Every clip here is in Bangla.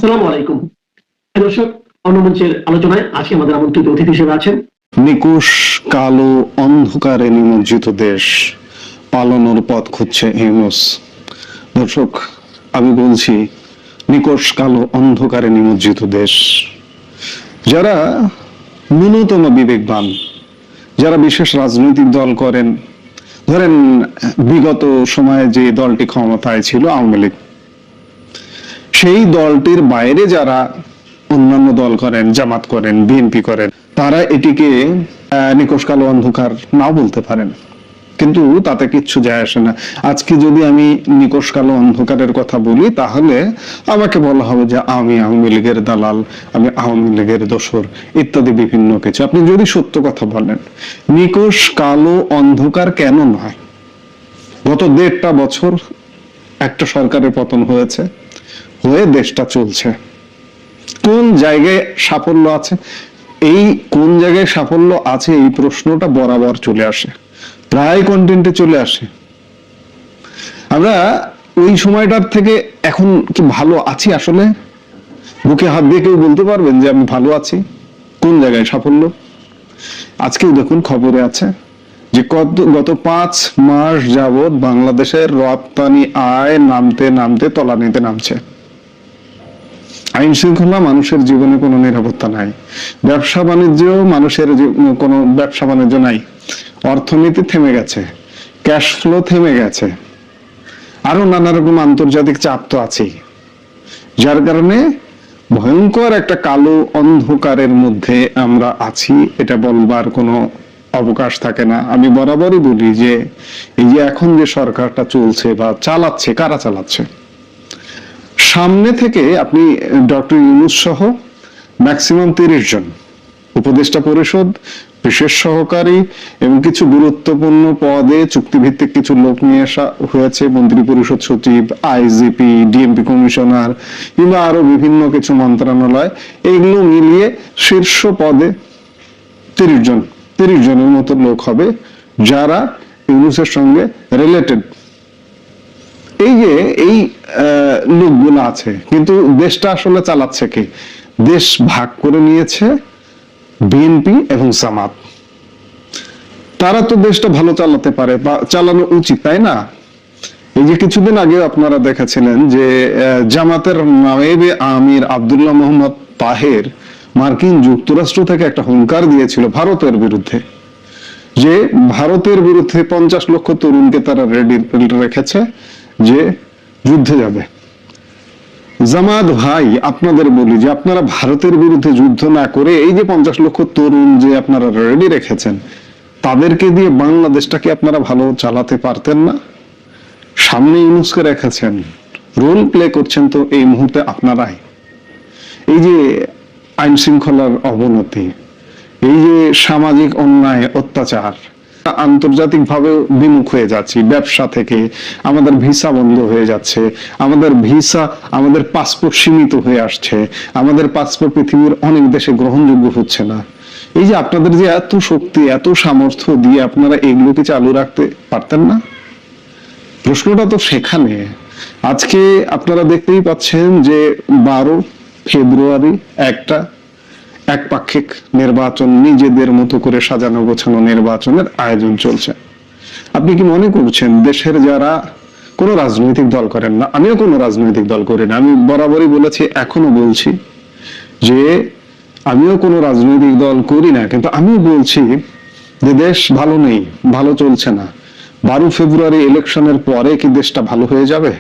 আসসালামু আলাইকুম দর্শক। অন্য মঞ্চের আলোচনায় আজকে আমাদের আমন্ত্রিত অতিথি হিসেবে আছেন নিকুশ কালো অন্ধকারে নিমজ্জিত দেশ, পালানোর পথ খুঁজছে ইউনূস। দর্শক, আমি বলছি নিকুশ কালো অন্ধকারে নিমজ্জিত দেশ। যারা ন্যূনতম বিবেকবান, যারা বিশেষ রাজনৈতিক দল করেন, ধরেন বিগত সময়ে যে দলটি ক্ষমতায় ছিল আওয়ামী লীগ, সেই দলটির বাইরে যারা অন্যান্য দল করেন, জামাত করেন, বিএনপি করেন, তারা এটিকে নিকুশ কালো অন্ধকার নাও বলতে পারেন, কিন্তু তাতে কিচ্ছু যায় আসে না। আজকে যদি আমি নিকুশ কালো অন্ধকারের কথা বলি, তাহলে আমাকে বলা হবে যে আমি আওয়ামী লীগের দালাল, আমি আওয়ামী লীগের দোসর ইত্যাদি বিভিন্ন কিছু। আপনি যদি সত্য কথা বলেন, নিকুশ কালো অন্ধকার কেন নয়? গত 1.5 বছর একটা সরকারের পতন হয়েছে, হয়ে দেশটা চলছে। কোন জায়গায় সাফল্য আছে, এই কোন জায়গায় সাফল্য আছে, এই প্রশ্নটা বরাবর চলে আসে, প্রায় কন্টেন্টে চলে আসে। আমরা ওই সময়টার থেকে এখন কি ভালো আছি? আসলে বুকে হাত দিয়ে কেউ বলতে পারবেন যে আমি ভালো আছি? কোন জায়গায় সাফল্য? আজকেও দেখুন খবরে আছে যে গত 5 মাস যাবৎ বাংলাদেশের রপ্তানি আয় নামতে নামতে তলানিতে নামছে। আইন শৃঙ্খলা, মানুষের জীবনে কোনো নিরাপত্তা নাই, ব্যবসা বাণিজ্য, মানুষের কোনো ব্যবসা বাণিজ্য নাই, অর্থনীতি থেমে গেছে, ক্যাশ ফ্লো থেমে গেছে, আরো নানা রকম আন্তর্জাতিক চাপ তো আছেই, যার কারণে ভয়ঙ্কর একটা কালো অন্ধকারের মধ্যে আমরা আছি, এটা বলবার কোনো অবকাশ থাকে না। আমি বরাবরই বলি যে এই যে এখন যে সরকারটা চলছে বা চালাচ্ছে, কারা চালাচ্ছে? সামনে থেকে আপনি ডক্টর ইউনূস সহ ম্যাক্সিমাম 30 জন উপদেষ্টা পরিষদ, বিশেষ সহকারী এবং কিছু গুরুত্বপূর্ণ পদে চুক্তিভিত্তিক কিছু লোক নিয়ে আসা হয়েছে, মন্ত্রী পরিষদ সচিব, আইজিপি, ডিএমপি কমিশনার কিংবা আরো বিভিন্ন কিছু মন্ত্রণালয়, এইগুলো মিলিয়ে শীর্ষ পদে 30 জনের মতো লোক হবে যারা ইউনূসের সঙ্গে রিলেটেড। এই যে এই লোকগুলো আছে, কিন্তু দেশটা আসলে চালাচ্ছে কে? দেশ ভাগ করে নিয়েছে বিএনপি এবং জামাত। তারা তো দেশটা ভালো চালাতে পারে বা চালানো উচিত, তাই না? এই যে কিছুদিন আগে আপনারা দেখেছিলেন যে জামাতের নায়েবে আমির আব্দুল্লাহ মোহাম্মদ তাহের মার্কিন যুক্তরাষ্ট্র থেকে একটা হুঙ্কার দিয়েছিল ভারতের বিরুদ্ধে, যে ভারতের বিরুদ্ধে 50 লক্ষ তরুণকে তারা রেডি রেখেছে যে যুদ্ধে যাবে। জামাত ভাই, আপনাদের বলি যে আপনারা ভারতের বিরুদ্ধে যুদ্ধ না করে এই যে 50 লক্ষ তরুণ যে আপনারা রেডি রেখেছেন, তাদেরকে দিয়ে বাংলাদেশটাকে আপনারা ভালো চালাতে পারতেন না? সামনে ইউনূসকে রেখেছেন, রোল প্লে করছেন তো এই মুহূর্তে আপনারাই। এই যে আইন শৃঙ্খলার অবনতি, এই যে সামাজিক অন্যায় অত্যাচার, আন্তর্জাতিক ভাবে বিমুখ হয়ে যাচ্ছি, ব্যবসা থেকে আমাদের ভিসা বন্ধ হয়ে যাচ্ছে, আমাদের পাসপোর্ট সীমিত হয়ে আসছে, আমাদের পাসপোর্ট পৃথিবীর অনেক দেশে গ্রহণযোগ্য হচ্ছে না। এই যে আপনাদের যে এত শক্তি, এত সামর্থ্য দিয়ে আপনারা এগুলোকে চালু রাখতে পারতেন না? প্রশ্নটা তো সেখানে। আজকে আপনারা দেখতেই পাচ্ছেন যে 12 ফেব্রুয়ারি একটা একপাক্ষিক নির্বাচন, নিজেদের মতো করে সাজানো গোছানো নির্বাচনের আয়োজন চলছে। আপনি কি মনে করছেন দেশের যারা কোনো রাজনৈতিক দল করেন না, আমিও কোনো রাজনৈতিক দল করি না, আমি বরাবরই বলেছি, এখনো বলছি যে আমিও কোনো রাজনৈতিক দল করি না, কিন্তু আমিও বলছি যে দেশ ভালো নেই, ভালো চলছে না। 12 ফেব্রুয়ারি ইলেকশনের পরে কি দেশটা ভালো হয়ে যাবে?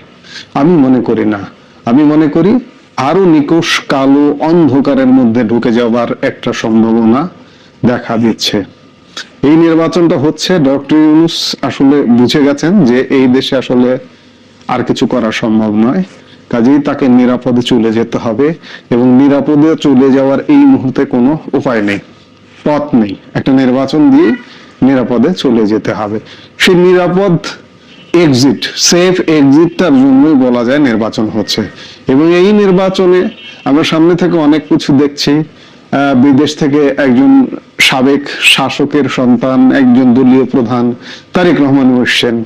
আমি মনে করি না। আমি মনে করি আরো নিকুশ কালো অন্ধকারের মধ্যে ঢুকে যাওয়ার একটা সম্ভাবনা দেখা দিচ্ছে। এই নির্বাচনটা হচ্ছে, ডক্টর ইউনূস আসলে বুঝে গেছেন যে এই দেশে আসলে আর কিছু করা সম্ভব নয়, কাজেই তাকে নিরাপদে চলে যেতে হবে, এবং নিরাপদে চলে যাওয়ার এই মুহূর্তে কোনো উপায় নেই, পথ নেই। একটা নির্বাচন দিয়ে নিরাপদে চলে যেতে হবে। সেই নিরাপদ এক্সিট, সেফ এক্সিটটার জন্যই বলা যায় নির্বাচন হচ্ছে। এবং এই নির্বাচনে আমরা সামনে থেকে অনেক কিছু দেখছি। বিদেশ থেকে একজন সাবেক শাসকের সন্তান, একজন দলীয় প্রধান তারেক রহমান এসেছেন।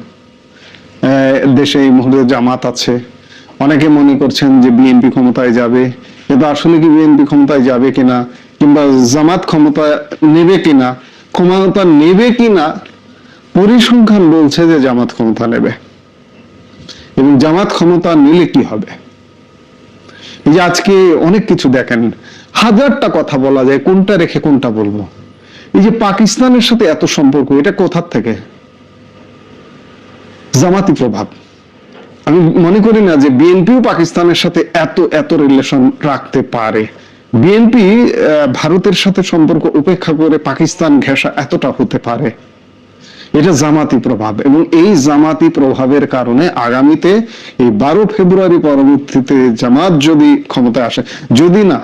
দেশে এই মুহূর্তে জামাত আছে, অনেকে মনে করছেন যে বিএনপি ক্ষমতায় যাবে, এটা আসলে কি বিএনপি ক্ষমতায় যাবে কিনা, কিংবা জামাত ক্ষমতা নেবে কিনা, ক্ষমতা নেবে কিনা, পরিসংখ্যান বলছে যে জামাত ক্ষমতা নেবে। এবং জামাত ক্ষমতা নিলে কি হবে? এই যে আজকে অনেক কিছু দেখেন, হাজারটা কথা বলা যায়, কোনটা রেখে কোনটা বলবো। এই যে পাকিস্তানের সাথে এত সম্পর্ক, এটা কোথার থেকে? জামাতি প্রভাব। আমি মনে করি না যে বিএনপিও পাকিস্তানের সাথে এত এত রিলেশন রাখতে পারে। বিএনপি ভারতের সাথে সম্পর্ক উপেক্ষা করে পাকিস্তান ঘেঁষা এতটা হতে পারে, এটা জামাতি প্রভাব। এবং এই জামাতি প্রভাবের কারণে আগামীতে এই 12 ফেব্রুয়ারি পরবর্তীতে জামাত যদি ক্ষমতায় আসে, যদি না,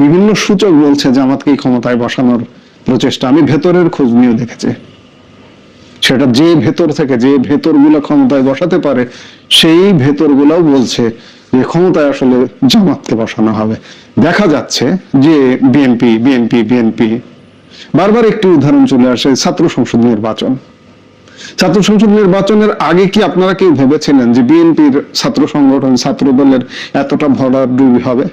বিভিন্ন সূচক বলছে জামাতকে ক্ষমতায় বসানোর প্রচেষ্টা। আমি ভেতরের খোঁজ নিয়ে দেখেছি, সেটা যে ভেতর থেকে যে ভেতরগুলো ক্ষমতায় বসাতে পারে, সেই ভেতরগুলোও বলছে যে ক্ষমতায় আসলে জামাতকে বসানো হবে। দেখা যাচ্ছে যে বিএনপি বিএনপি বিএনপি বারবার একটি উদাহরণ চলে আসে, ছাত্র সংসদ নির্বাচন। ছাত্র সংসদ নির্বাচনের আগে কি আপনারা কেউ ভেবেছিলেন যে বিএনপির ছাত্র সংগঠন, ছাত্র দলের এতটা ভরাডুবি হবে?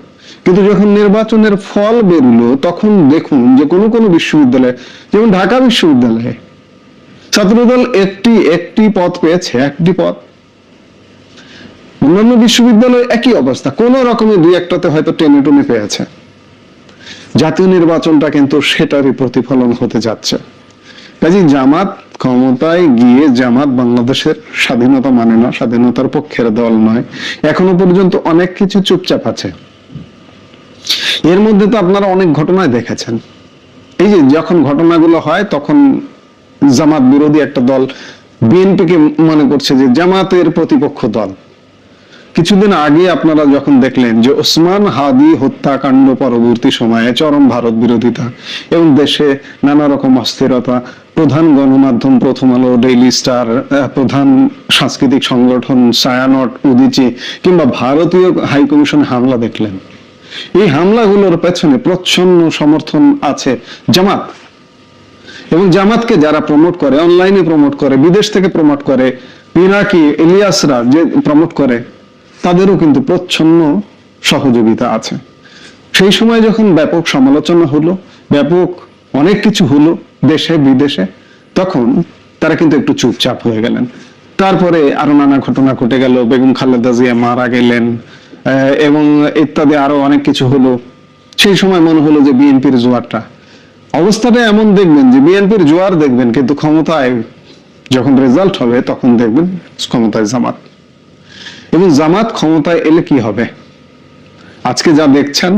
কিন্তু যখন নির্বাচনের ফল বেরোলো, তখন দেখুন যে কোনো কোনো বিশ্ববিদ্যালয়ে, যেমন ঢাকা বিশ্ববিদ্যালয়ে ছাত্রদল একটি পদ পেয়েছে, একটি পদ। অন্যান্য বিশ্ববিদ্যালয়ে একই অবস্থা, কোন রকমের দুই একটাতে হয়তো টেনে টুনে পেয়েছে। জাতীয় নির্বাচনটা কিন্তু সেটারই প্রতিফলন হতে যাচ্ছে। কাজে জামাত ক্ষমতায় গিয়ে, জামাত বাংলাদেশের স্বাধীনতা মানে না, স্বাধীনতার পক্ষের দল নয়। এখনো পর্যন্ত অনেক কিছু চুপচাপ আছে। এর মধ্যে তো আপনারা অনেক ঘটনায় দেখেছেন। এই যে যখন ঘটনাগুলো হয়, তখন জামাত বিরোধী একটা দল বিএনপিকে মনে করছে যে জামাতের প্রতিপক্ষ দল। কিছুদিন আগে আপনারা যখন দেখলেন যে ওসমান হাদি হত্যাকাণ্ড পরবর্তী সময়ে চরম ভারত বিরোধিতা এবং দেশে নানা রকম অস্থিরতা, প্রধান গণমাধ্যম প্রথম আলো, ডেইলি স্টার, প্রধান সাংস্কৃতিক সংগঠন ছায়ানট, উদীচী কিংবা ভারতীয় হাইকমিশনে হামলা দেখলেন। এই হামলাগুলোর পেছনে প্রচ্ছন্ন সমর্থন আছে জামাত। এবং জামাতকে যারা প্রমোট করে, অনলাইনে প্রমোট করে, বিদেশ থেকে প্রমোট করে, পিনাকি ইলিয়াসরা যে প্রমোট করে, তাদেরও কিন্তু প্রচ্ছন্ন সহযোগিতা আছে। সেই সময় যখন ব্যাপক সমালোচনা হলো, ব্যাপক অনেক কিছু হলো দেশে বিদেশে, তখন তারা কিন্তু একটু চুপচাপ হয়ে গেলেন। তারপরে আরো নানা ঘটনা ঘটে গেল, বেগম খালেদা জিয়া মারা গেলেন এবং ইত্যাদি আরো অনেক কিছু হলো। সেই সময় মনে হলো যে বিএনপির জোয়ারটা, অবস্থাটা এমন দেখবেন যে বিএনপির জোয়ার দেখবেন, কিন্তু ক্ষমতায় যখন রেজাল্ট হবে তখন দেখবেন ক্ষমতায় জামাত। এবং জামাত ক্ষমতায় এলে কি হবে? আজকে যা দেখছেন,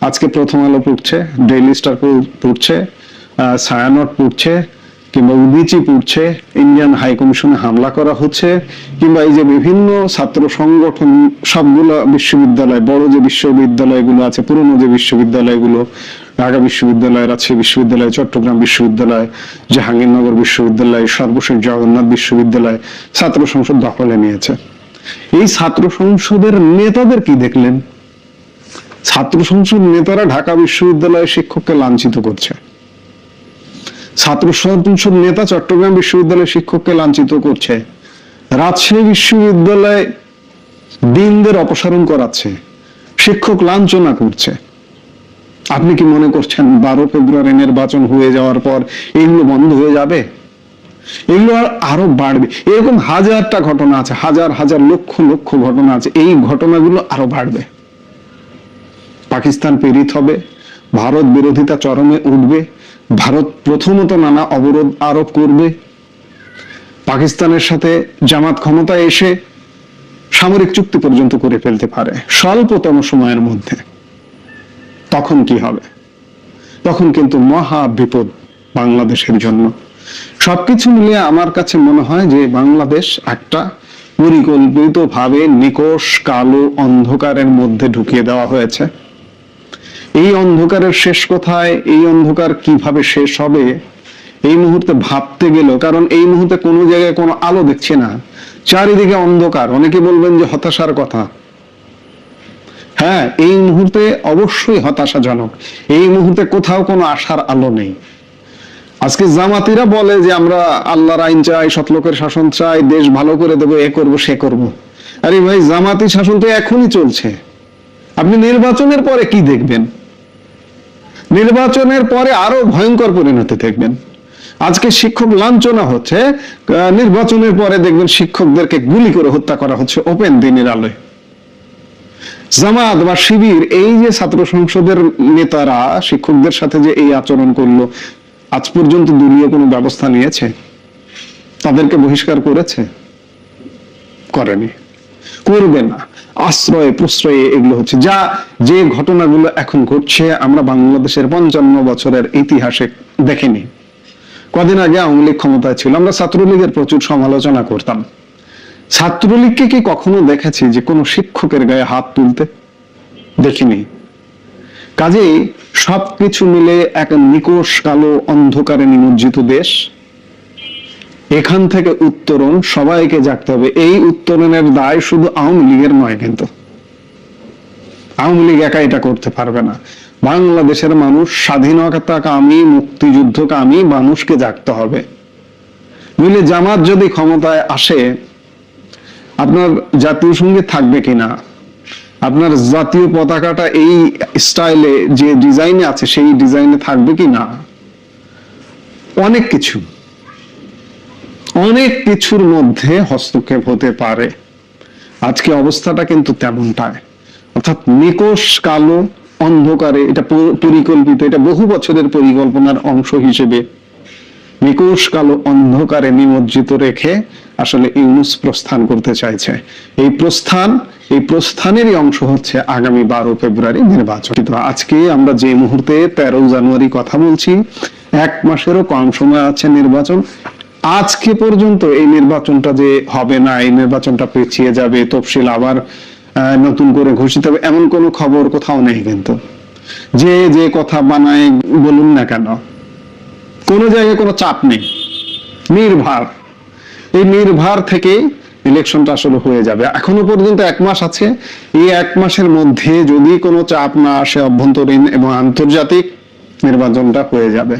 আজকে প্রথম আলো পড়ছে, ডেইলি স্টার পড়ছে, ছায়ানট পড়ছে, কিংবা উদীচী পড়ছে, ইন্ডিয়ান হাই কমিশনে হামলা করা হচ্ছে, কিংবা এই যে বিভিন্ন ছাত্র সংগঠন, সবগুলো বিশ্ববিদ্যালয়, বড় যে বিশ্ববিদ্যালয়গুলো আছে, পুরনো যে বিশ্ববিদ্যালয়গুলো, ঢাকা বিশ্ববিদ্যালয়, রাজশাহী বিশ্ববিদ্যালয়, চট্টগ্রাম বিশ্ববিদ্যালয়, জাহাঙ্গীরনগর বিশ্ববিদ্যালয়, সর্বশেষ জগন্নাথ বিশ্ববিদ্যালয় ছাত্র সংসদ দখলে নিয়েছে। এই ছাত্র সংসদের নেতাদের কি দেখলেন? ছাত্র সংসদ নেতারা ঢাকা বিশ্ববিদ্যালয়ের শিক্ষককে লাঞ্ছিত করছে। ছাত্র সংসদ নেতা চট্টগ্রাম বিশ্ববিদ্যালয়ের শিক্ষককে লাঞ্ছিত করছে। রাজশাহী বিশ্ববিদ্যালয়ে ডিনদের অপসারণ করাচ্ছে, শিক্ষক লাঞ্ছনা করছে। আপনি কি মনে করছেন 12 ফেব্রুয়ারি নির্বাচন হয়ে যাওয়ার পর এগুলো বন্ধ হয়ে যাবে? এগুলো আরো বাড়বে। এরকম হাজারটা ঘটনা আছে, হাজার হাজার লক্ষ লক্ষ ঘটনা আছে। এই ঘটনাগুলো আরো বাড়বে। পাকিস্তান পীড়িত হবে, ভারত বিরোধিতা চরমে উঠবে, ভারত প্রথমত নানা অবরোধ আরোপ করবে, পাকিস্তানের সাথে জামাত ক্ষমতায় এসে সামরিক চুক্তি পর্যন্ত করে ফেলতে পারে স্বল্পতম সময়ের মধ্যে। তখন কি হবে? তখন কিন্তু মহা বিপদ বাংলাদেশের জন্য। সবকিছু মিলিয়ে আমার কাছে মনে হয় যে বাংলাদেশ একটা পরিকল্পিতভাবে নিকষ কালো অন্ধকারের মধ্যে ঢুকিয়ে দেওয়া হয়েছে। এই অন্ধকারের শেষ কোথায়, এই অন্ধকার কিভাবে শেষ হবে, এই মুহূর্তে ভাবতে গেল, কারণ এই মুহূর্তে কোনো জায়গায় কোনো আলো দেখছি না, চারিদিকে অন্ধকার। অনেকে বলবেন যে হতাশার কথা। হ্যাঁ, এই মুহূর্তে অবশ্যই হতাশাজনক। এই মুহূর্তে কোথাও কোনো আশার আলো নেই। আজকে জামাতিরা বলে যে আমরা আল্লাহর আইন চাই, সৎলোকের শাসন চাই, দেশ ভালো করে দেবো, এ করবো সে করবো। আরে ভাই, জামাতি শাসন তো এখনই চলছে। আপনি নির্বাচনের পরে কি দেখবেন? নির্বাচনের পরে আরো ভয়ঙ্কর পরিণতি দেখবেন। আজকে শিক্ষক লাঞ্ছনা হচ্ছে, নির্বাচনের পরে দেখবেন শিক্ষকদেরকে গুলি করে হত্যা করা হচ্ছে ওপেন দিনের আলোয়। জামাত বা শিবির, এই যে ছাত্র সংসদের নেতারা শিক্ষকদের সাথে যে এই আচরণ করলো, আজ পর্যন্ত দলীয় কোনো ব্যবস্থা নিয়েছে? তাদেরকে বহিষ্কার করেছে? করেনি, করবে না। আশ্রয় প্রশ্রয়ে এগুলো হচ্ছে, যে ঘটনাগুলো এখন ঘটছে আমরা বাংলাদেশের 55 বছরের ইতিহাসে দেখিনি। কদিন আগে আওয়ামী লীগ ক্ষমতায় ছিল, আমরা ছাত্রলীগের প্রচুর সমালোচনা করতাম। ছাত্রলীগকে কি কখনো দেখেছি যে কোনো শিক্ষকের গায়ে হাত তুলতে? দেখিনি। কাজেই সবকিছু মিলে এক নিকোষ কালো অন্ধকারে নিমজ্জিত দেশ। এখান থেকে উত্তরণ সবাইকে জাগতে হবে। এই উত্তরণের দায় শুধু আওয়ামী লীগের নয়, কিন্তু আওয়ামী লীগ একা এটা করতে পারবে না। বাংলাদেশের মানুষ, স্বাধীনতাকামী মুক্তিযুদ্ধকামী মানুষকে জাগতে হবে। বুঝলে, জামাত যদি ক্ষমতায় আসে, আপনার জাতীয় সঙ্গীত থাকবে কিনা, আপনার জাতীয় পতাকাটা এই স্টাইলে যে ডিজাইনে আছে সেই ডিজাইনে থাকবে কিনা, অনেক কিছুর মধ্যে হস্তক্ষেপ হতে পারে। আজকে অবস্থাটা কিন্তু তেমনটাই, অর্থাৎ নিকোষ কালো অন্ধকারে, এটা পরিকল্পিত, এটা বহু বছরের পরিকল্পনার অংশ হিসেবে নিকোষ কালো অন্ধকারে নিমজ্জিত রেখে আসলে ইউনূস প্রস্থান করতে চাইছে। এই প্রস্থানেরই অংশ হচ্ছে আগামী 12 ফেব্রুয়ারি নির্বাচন। আজকে আমরা যে মুহূর্তে 13 জানুয়ারি কথা বলছি, 1 মাসেরও কম সময় আছে নির্বাচন। আজকে পর্যন্ত এই নির্বাচনটা যে হবে না, এই নির্বাচনটা পিছিয়ে যাবে, তফসিল আবার নতুন করে ঘোষিত হবে, এমন কোনো খবর কোথাও নেই। কিন্তু যে কথা বানায় বলুন না কেন, কোন জায়গায় কোনো চাপ নেই, নির্ভার। এই নির্ভার থেকে ইলেকশনটা আসলে হয়ে যাবে। এখনো পর্যন্ত 1 মাস আছে। এই 1 মাসের মধ্যে যদি কোনো চাপ না আসে অভ্যন্তরীণ এবং আন্তর্জাতিক, নির্বাচনটা হয়ে যাবে।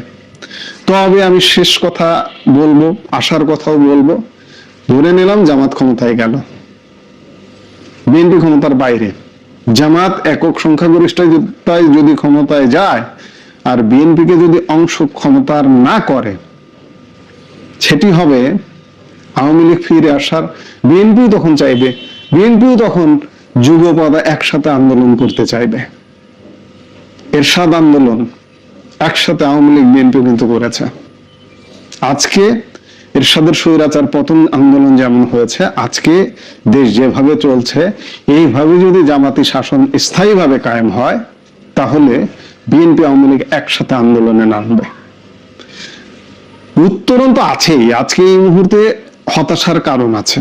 তবে আমি শেষ কথা বলবো, আশার কথাও বলবো। ধরে নিলাম জামাত ক্ষমতায় গেল, বিএনপি ক্ষমতার বাইরে, জামাত একক সংখ্যাগরিষ্ঠতায় যদি ক্ষমতায় যায় আর বিএনপিকে যদি অংশ ক্ষমতার না করে, সেটি হবে আওয়ামী লীগ ফিরে আসার। বিএনপিও তখন চাইবে, বিএনপিও তখন যুগপৎ একসাথে আন্দোলন করতে চাইবে। এরশাদ আন্দোলন একসাথে আওয়ামী লীগ বিএনপি কিন্তু করেছে। আজকে এরশাদের স্বৈরাচার পতন আন্দোলন যেমন হয়েছে, আজকে দেশ যেভাবে চলছে, এইভাবে যদি জামাতি শাসন স্থায়ীভাবে কায়েম হয়, তাহলে বিএনপি আওয়ামী লীগ একসাথে আন্দোলনে নামবে। উত্তরণ তো আছেই। আজকে এই মুহূর্তে হতাশার কারণ আছে,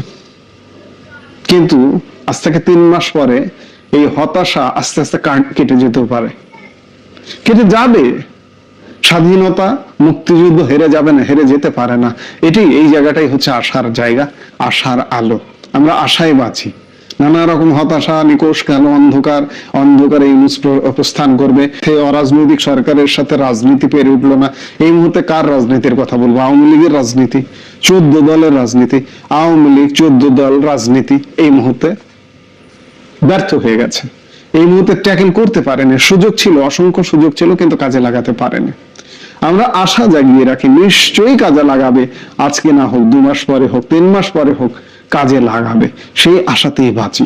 কিন্তু আজ থেকে 3 মাস পরে এই হতাশা আস্তে আস্তে কেটে যেতেও পারে, কেটে যাবে। স্বাধীনতা, মুক্তিযুদ্ধ হেরে যাবে না, হেরে যেতে পারে না। এই জায়গাটাই হচ্ছে আশার জায়গা, আশার আলো। আমরা আশায় বাঁচি। নানা রকম হতাশা, নিকোষ কালো অন্ধকারে ইউনূস প্রস্থান করবে। অরাজনৈতিক সরকারের সাথে রাজনীতি পেরে উঠলো না। এই মুহূর্তে কার রাজনীতির কথা বলবো? আওয়ামী লীগের রাজনীতি, 14 দলের রাজনীতি। আওয়ামী লীগ 14 দল রাজনীতি এই মুহূর্তে ব্যর্থ হয়ে গেছে। এই মুহূর্তে ট্যাকেল করতে পারেনি। সুযোগ ছিল, অসংখ্য সুযোগ ছিল, কিন্তু কাজে লাগাতে পারেনি। আমরা আশা জাগিয়ে রাখি, নিশ্চয়ই কাজে লাগাবে। আজকে না হোক, 2 মাস পরে হোক, 3 মাস পরে হোক, কাজে লাগাবে। সেই আশাতেই বাঁচি।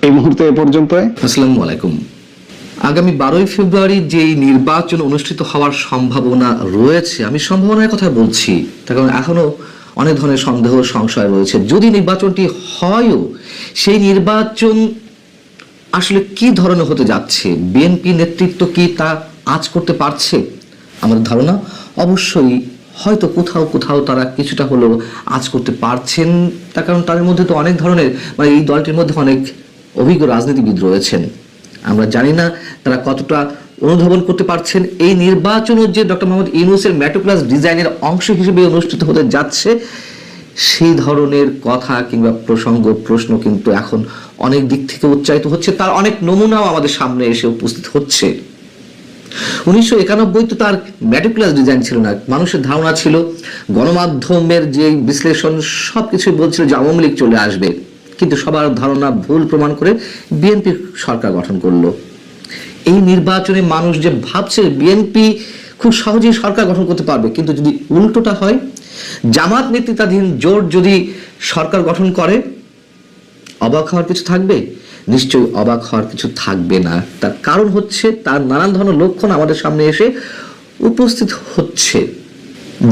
এই মুহূর্তে এ পর্যন্ত। আসসালামু আলাইকুম। আগামী 12 ফেব্রুয়ারি যেই নির্বাচন অনুষ্ঠিত হওয়ার সম্ভাবনা রয়েছে, আমি সম্ভাবনার কথা বলছি তার কারণ এখনো অনেক ধরনের সন্দেহ সংশয় রয়েছে। যদি নির্বাচনটি হয়ও, সেই নির্বাচন আসলে কি ধরনের হতে যাচ্ছে, বিএনপি নেতৃত্ব কি তা আঁচ করতে পারছে? আমাদের ধারণা অবশ্যই হয়তো কোথাও তারা কিছুটা হলেও আঁচ করতে পারছেন। তার কারণ তাদের মধ্যে তো অনেক ধরনের, মানে এই দলটির মধ্যে অনেক অভিজ্ঞ রাজনীতিবিদ রয়েছেন। আমরা জানি না তারা কতটা অনুধাবন করতে পারছেন এই নির্বাচনের যে ডক্টর মোহাম্মদ ইউনূসের মেট্রোপ্লাস ডিজাইনের অংশ হিসেবে অনুষ্ঠিত হতে যাচ্ছে, সেই ধরনের কথা কিংবা প্রশ্ন কিন্তু এখন অনেক দিক থেকে উচ্চারিত হচ্ছে। তার অনেক নমুনাও আমাদের সামনে এসে উপস্থিত হচ্ছে। 1991 তো তার মেট্রিকুলাস ডিজাইন ছিল না। মানুষের ধারণা ছিল, গণমাধ্যমের যে বিশ্লেষণ সবকিছু বলছিল যে আওয়ামী লীগ চলে আসবে, কিন্তু সবার ধারণা ভুল প্রমাণ করে বিএনপি সরকার গঠন করলো। এই নির্বাচনে মানুষ যে ভাবছে বিএনপি খুব সহজেই সরকার গঠন করতে পারবে, কিন্তু যদি উল্টোটা হয়, জামাত নেতৃত্বাধীন জোট যদি সরকার গঠন করে, অবাক হওয়ার কিছু থাকবে? নিশ্চয়ই অবাক হওয়ার কিছু থাকবে না। তার কারণ হচ্ছে তার নানান ধরনের লক্ষণ আমাদের সামনে এসে উপস্থিত হচ্ছে।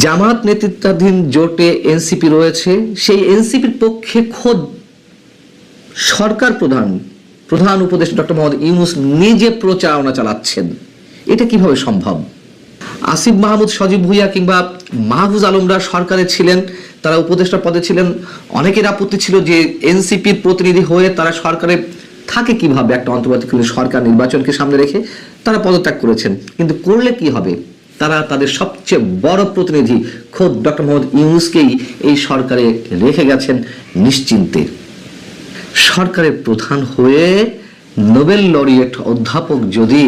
জামাত নেতৃত্বাধীন জোটে এনসিপি রয়েছে, সেই এনসিপির পক্ষে খোদ সরকার প্রধান উপদেষ্টা ডক্টর মোহাম্মদ ইউনূস নিজে প্রচারণা চালাচ্ছেন। এটা কিভাবে সম্ভব? আসিফ মাহমুদ, সজীব ভুইয়া কিংবা মাহফুজ আলমরা সরকারে ছিলেন, তারা উপদেষ্টা পদে ছিলেন। অনেকের আপত্তি ছিল যে এনসিপির প্রতিনিধি হয়ে তারা সরকারে থাকে কিভাবে, একটা অন্তর্বর্তীকালীন সরকার নির্বাচনকে সামনে রেখে তারা পদত্যাগ করেছেন। কিন্তু করলে কি হবে? তারা তাদের সবচেয়ে বড় প্রতিনিধি খোদ ডক্টর মোহাম্মদ ইউনূসকেই এই সরকারে রেখে গেছেন নিশ্চিন্তে। সরকারের প্রধান হয়ে নোবেল লরিয়েট অধ্যাপক যদি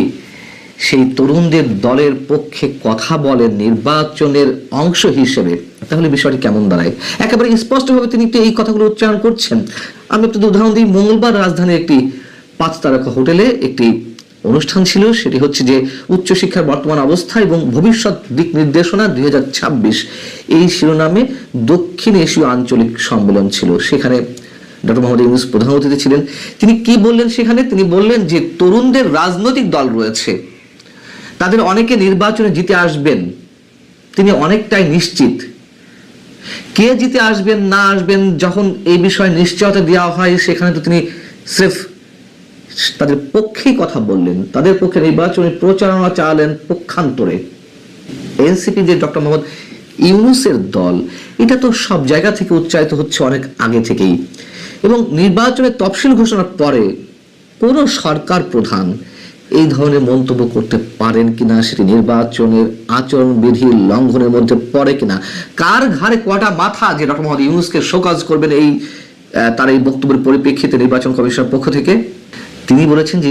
সেই তরুণদের দলের পক্ষে কথা বলেন নির্বাচনের অংশ হিসেবে, তাহলে বিষয়টি কেমন দাঁড়ায়? একেবারে স্পষ্টভাবে তিনি এই কথাগুলো উচ্চারণ করছেন। আমি আপনাদের উদাহরণ দিই। মঙ্গলবার রাজধানীর একটি 5 তারকা হোটেলে একটি অনুষ্ঠান ছিল, সেটি হচ্ছে যে উচ্চশিক্ষার বর্তমান অবস্থা এবং ভবিষ্যৎ দিক নির্দেশনা 2026, এই শিরোনামে দক্ষিণ এশীয় আঞ্চলিক সম্মেলন ছিল। সেখানে ডক্টর মোহাম্মদ ইউনূস প্রধান অতিথি ছিলেন। তিনি কি বললেন সেখানে? তিনি বললেন যে তরুণদের রাজনৈতিক দল রয়েছে, তাদের অনেকে নির্বাচনে জিতে আসবেন, তিনি অনেকটাই নিশ্চিত। কে জিতে আসবেন না আসবেন যখন এই বিষয়ে নিশ্চয়তা দেওয়া হয়, সেখানে তো তিনি স্রেফ তাদের পক্ষেই কথা বললেন, তাদের পক্ষে নির্বাচনী প্রচারণা চালালেন পক্ষান্তরে। এনসিপি যে ডক্টর মোহাম্মদ ইউনূসের দল, এটা তো সব জায়গা থেকে উচ্চারিত হচ্ছে অনেক আগে থেকেই, এবং নির্বাচনের তফসিল ঘোষণার পরে কোন সরকার প্রধান এই ধরনের মন্তব্য করতে পারেন কিনা, সেটি নির্বাচনের আচরণবিধি লঙ্ঘনের মধ্যে পড়ে কিনা, কার ঘাড়ে কটা মাথা যে ডক্টর মোহাম্মদ ইউনূসকে শোকজ করবেন এই তার এই বক্তব্যের পরিপ্রেক্ষিতে নির্বাচন কমিশনের পক্ষ থেকে? তিনি বলেছেন যে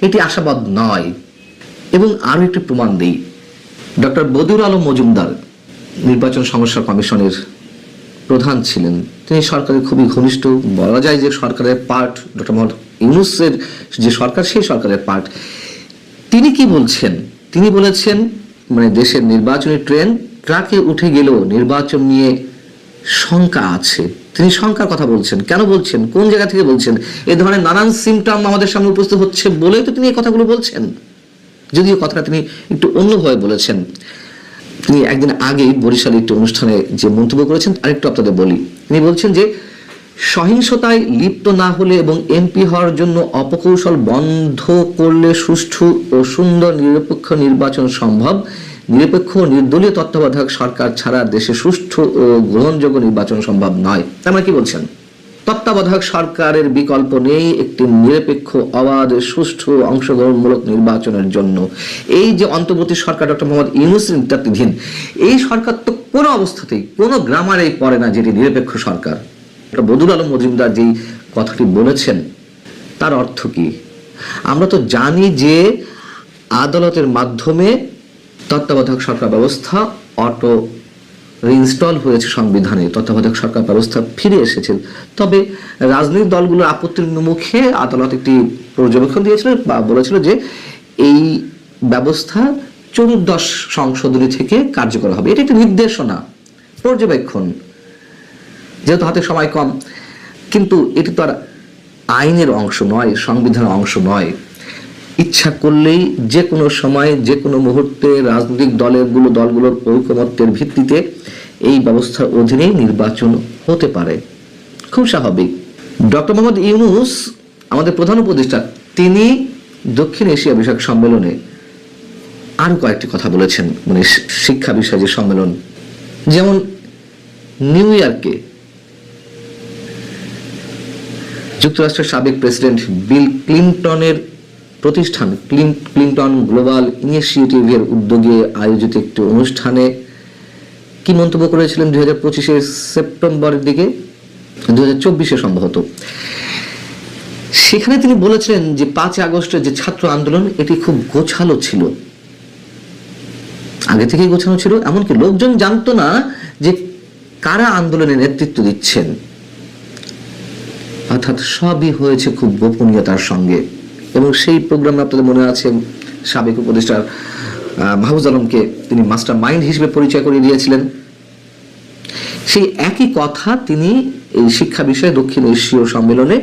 এটি আশাবাদ নয়। এবং আরো একটি প্রমাণ দেই, ডক্টর বদিউল আলম মজুমদার নির্বাচন সমস্যা কমিশনের প্রধান ছিলেন, তিনি সরকারের খুবই ঘনিষ্ঠ, বলা যায় যে সরকারের পার্ট, ডক্টর মোহাম্মদ ইউনূসের যে সরকার সেই সরকারের পার্ট। তিনি কি বলছেন? তিনি বলেছেন মানে দেশের নির্বাচনী ট্রেন ট্রাকে উঠে গেলেও নির্বাচন নিয়ে শঙ্কা আছে। তিনি শঙ্কার কথা বলছেন। কেন বলছেন? কোন জায়গা থেকে বলছেন? এ ধরনের নানান সিমটম আমাদের সামনে উপস্থিত হচ্ছে বলেই তো তিনি এই কথাগুলো বলছেন, যদিও কথাটা তিনি একটু অন্যভাবে বলেছেন। তিনি একদিন আগেই বরিশালে একটি অনুষ্ঠানে যে মন্তব্য করেছেন আরেকটু আপনাদের বলি। তিনি বলছেন যে সহিংসতায় লিপ্ত না হলে এবং এমপি হওয়ার জন্য অপকৌশল বন্ধ করলে সুষ্ঠু ও সুন্দর নিরপেক্ষ নির্বাচন সম্ভব। নিরপেক্ষ নির্দলীয় তত্ত্বাবধায়ক সরকার ছাড়া দেশে সুষ্ঠু ও গ্রহণযোগ্য নির্বাচন সম্ভব নয়। তার মানে কি বলছেন? তত্ত্বাবধায়ক সরকারের বিকল্প নেই একটি নিরপেক্ষ, অবাধ, সুষ্ঠু, অংশগ্রহণমূলক নির্বাচনের জন্য। এই যে অন্তর্বর্তী সরকার ডক্টর মোহাম্মদ ইউনূসের নেতৃত্বাধীন এই সরকার তো কোনো অবস্থাতেই কোনো গ্রামারেই পড়ে না যেটি নিরপেক্ষ সরকার। বদিউল আলম মজুমদার যেই কথাটি বলেছেন তার অর্থ কি? আমরা তো জানি যে আদালতের মাধ্যমে তত্ত্বাবধায়ক সরকার ব্যবস্থা অটো রিইনস্টল হয়েছে সংবিধানে, তত্ত্বাবধায়ক সরকার ব্যবস্থা ফিরে এসেছে। তবে রাজনৈতিক দলগুলোর আপত্তির মুখে আদালত একটি পর্যবেক্ষণ দিয়েছিল বা বলেছিল যে এই ব্যবস্থা 14 সংশোধনী থেকে কার্যকর হবে। এটা একটি নির্দেশনা, পর্যবেক্ষণ, যেহেতু হাতে সময় কম। কিন্তু এটি তো আর আইনের অংশ নয়, সংবিধানের অংশ নয়। ইচ্ছা করলেই যে কোনো সময় যে কোনো মুহূর্তে রাজনৈতিক দলগুলোর ঐকমত্যের ভিত্তিতে এই ব্যবস্থার অধীনেই নির্বাচন হতে পারে, খুব স্বাভাবিক। ডক্টর মোহাম্মদ ইউনূস আমাদের প্রধান উপদেষ্টা, তিনি দক্ষিণ এশিয়া বিষয়ক সম্মেলনে আরো কয়েকটি কথা বলেছেন, মানে শিক্ষা বিষয়ে যে সম্মেলন, যেমন নিউ ইয়র্কে যুক্তরাষ্ট্রের সাবেক প্রেসিডেন্ট বিল ক্লিনটনের প্রতিষ্ঠান ক্লিনটন গ্লোবাল ইনিশিয়েটিভের উদ্যোগে আয়োজিত একটি অনুষ্ঠানে কি মন্তব্য করেছিলেন 2025 সেপ্টেম্বরের দিকে, 2024 সম্ভবত। সেখানে তিনি বলেছিলেন যে 5 আগস্টের যে ছাত্র আন্দোলন এটি খুব গোছালো ছিল, আগে থেকেই গোছানো ছিল, এমনকি লোকজন জানতো না যে কারা আন্দোলনে নেতৃত্ব দিচ্ছেন। অর্থাৎ সবই হয়েছে খুব গোপনীয়তার সঙ্গে। এবং সেই প্রোগ্রামে আপনাদের মনে আছে সাবেক উপদেষ্টা মাহফুজ আলমকে তিনি মাস্টার মাইন্ড হিসেবে পরিচয় করিয়ে দিয়েছিলেন। সেই একই কথা তিনি এই শিক্ষা বিষয়ে দক্ষিণ এশীয় সম্মেলনে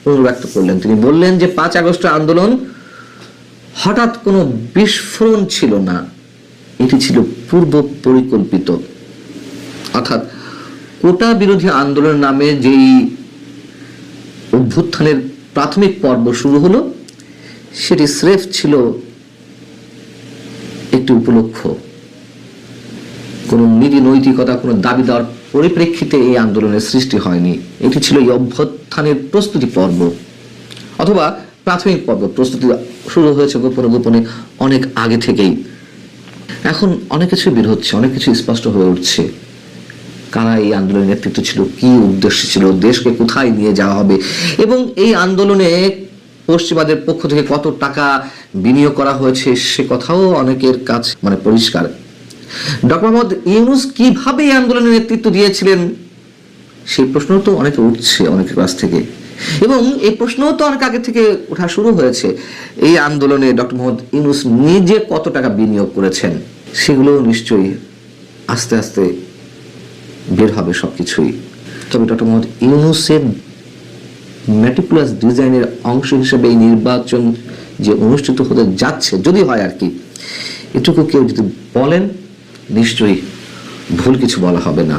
পুনর্ব্যক্ত করলেন। তিনি বললেন যে 5 আগস্টের আন্দোলন হঠাৎ কোনো বিস্ফোরণ ছিল না, এটি ছিল পূর্ব পরিকল্পিত। অর্থাৎ কোটা বিরোধী আন্দোলনের নামে যেই অভ্যুত্থানের প্রাথমিক পর্ব শুরু হলো, সেটি স্রেফ ছিল একটি উপলক্ষ, কোনো নীতি নৈতিকতা, কোনো দাবি দেওয়ার পরিপ্রেক্ষিতে এই আন্দোলনের সৃষ্টি হয়নি। এটি ছিল এই অভ্যুত্থানের প্রস্তুতি পর্ব অথবা প্রাথমিক পর্ব। প্রস্তুতি শুরু হয়েছে গোপনে গোপনে অনেক আগে থেকেই। এখন অনেক কিছু বের হচ্ছে, অনেক কিছু স্পষ্ট হয়ে উঠছে। কারা এই আন্দোলনের নেতৃত্ব ছিল, কি উদ্দেশ্য ছিল, দেশকে কোথায় নিয়ে যাওয়া হবে, এবং এই আন্দোলনে পশ্চিমাদের পক্ষ থেকে কত টাকা বিনিয়োগ করা হয়েছে সে কথাও অনেকের কাছে পরিষ্কার। ডক্টর মোহাম্মদ ইউনূস কিভাবে এই আন্দোলনের নেতৃত্ব দিয়েছিলেন সেই প্রশ্ন তো অনেকে উঠছে অনেকের কাছ থেকে, এবং এই প্রশ্ন তো অনেক আগে থেকে ওঠা শুরু হয়েছে। এই আন্দোলনে ডক্টর মোহাম্মদ ইউনূস নিজে কত টাকা বিনিয়োগ করেছেন সেগুলো নিশ্চয়ই আস্তে আস্তে বের হবে সবকিছুই। তবে ডক্টর মোহাম্মদ ইউনূসের মেটিকুলাস ডিজাইনের অংশ হিসেবে এই নির্বাচন যে অনুষ্ঠিত হতে যাচ্ছে, যদি হয় আর কি, এটুকু কেউ যদি বলেন নিশ্চয়ই ভুল কিছু বলা হবে না।